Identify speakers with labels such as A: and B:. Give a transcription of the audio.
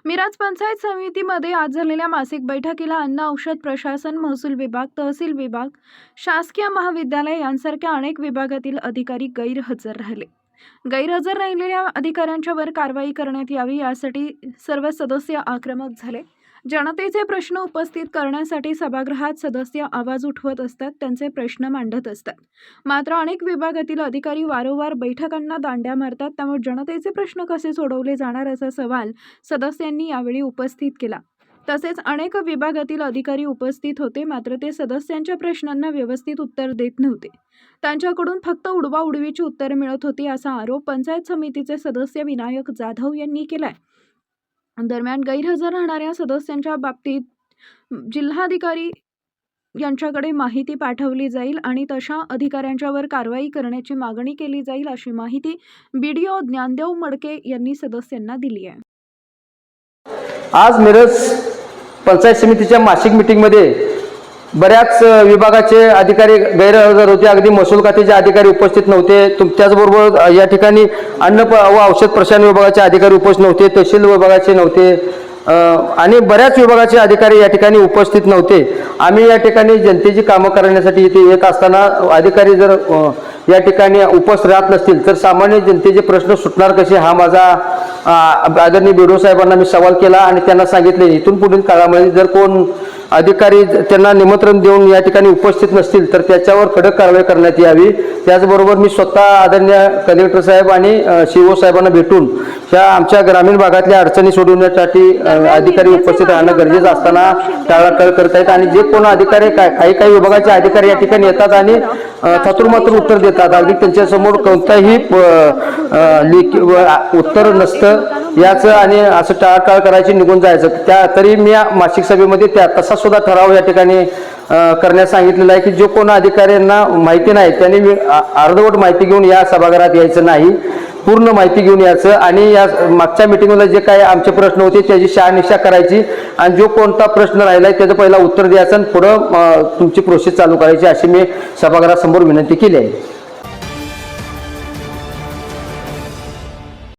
A: मिराज पंचायत समितीमध्ये आज झालेल्या मासिक बैठकीला अन्न औषध प्रशासन, महसूल विभाग, तहसील विभाग, शासकीय महाविद्यालय यांसारख्या अनेक विभागातील अधिकारी गैरहजर राहिले. गैरहजर राहिलेल्या अधिकाऱ्यांच्यावर कारवाई करण्यात यावी यासाठी सर्व सदस्य आक्रमक झाले. जनतेचे प्रश्न उपस्थित करण्यासाठी सभागृहात सदस्य आवाज उठवत असतात, त्यांचे प्रश्न मांडत असतात. मात्र अनेक विभागातील अधिकारी वारंवार बैठकांना दांड्या मारतात. त्यामुळे जनतेचे प्रश्न कसे सोडवले जाणार असा सवाल सदस्यांनी यावेळी उपस्थित केला. तसेच अनेक विभागातील अधिकारी उपस्थित होते, मात्र ते सदस्यांच्या प्रश्नांना व्यवस्थित उत्तर देत नव्हते. त्यांच्याकडून फक्त उडवाउडवीची उत्तरे मिळत होती असा आरोप पंचायत समितीचे सदस्य विनायक जाधव यांनी केलाय. दरम्यान गैरहजर राहणाऱ्या सदस्यांच्या बाबतीत जिल्हाधिकारी यांच्याकडे माहिती पाठवली जाईल आणि तशा अधिकाऱ्यांच्यावर कारवाई करण्याची मागणी केली जाईल अशी माहिती बीडीओ ज्ञानदेव मडके यांनी सदस्यांना दिली आहे.
B: आज मिरज पंचायत समितीच्या मासिक मीटिंगमध्ये बऱ्याच विभागाचे अधिकारी गैरहजर होते. अगदी महसूल खात्याचे अधिकारी उपस्थित नव्हते. त्याचबरोबर या ठिकाणी अन्न व औषध प्रशासन विभागाचे अधिकारी उपस्थित नव्हते, तहसील विभागाचे नव्हते आणि बऱ्याच विभागाचे अधिकारी या ठिकाणी उपस्थित नव्हते. आम्ही या ठिकाणी जनतेची कामं करण्यासाठी इथे येत असताना अधिकारी जर या ठिकाणी उपस्थित राहत नसतील तर सामान्य जनतेचे प्रश्न सुटणार कसे, हा माझा आदरणीय बीडीओ साहेबांना मी सवाल केला आणि त्यांना सांगितले इथून पुढील काळामध्ये जर कोण अधिकारी त्यांना निमंत्रण देऊन या ठिकाणी उपस्थित नसतील तर त्याच्यावर कडक कारवाई करण्यात यावी. त्याचबरोबर मी स्वतः आदरणीय कलेक्टर साहेब आणि सीओ साहेबांना भेटून ह्या आमच्या ग्रामीण भागातल्या अडचणी सोडवण्यासाठी अधिकारी उपस्थित राहणं गरजेचं असताना टाळाटाळ करत आहेत आणि जे कोण अधिकारी काही विभागाचे अधिकारी या ठिकाणी येतात आणि थातुरमातुर उत्तर देतात. अगदी त्यांच्यासमोर कोणताही उत्तर नसतं याचं आणि असं टाळाटाळ करायची निघून जायचं. तरी मी या मासिक सभेमध्ये तसा सुद्धा ठराव या ठिकाणी करण्यास सांगितलेला आहे की जो कोण अधिकाऱ्यांना माहिती नाही त्यांनी अर्धवट माहिती घेऊन या सभागृहात यायचं नाही, पूर्ण माहिती घेऊन यायचं आणि या मागच्या मिटिंगला जे काही आमचे प्रश्न होते त्याची शहानिशा करायची आणि जो कोणता प्रश्न राहिला त्याचं पहिला उत्तर द्यायचं आणि पुढं तुमची प्रोसेस चालू करायची अशी मी सभागृहासमोर विनंती केली आहे.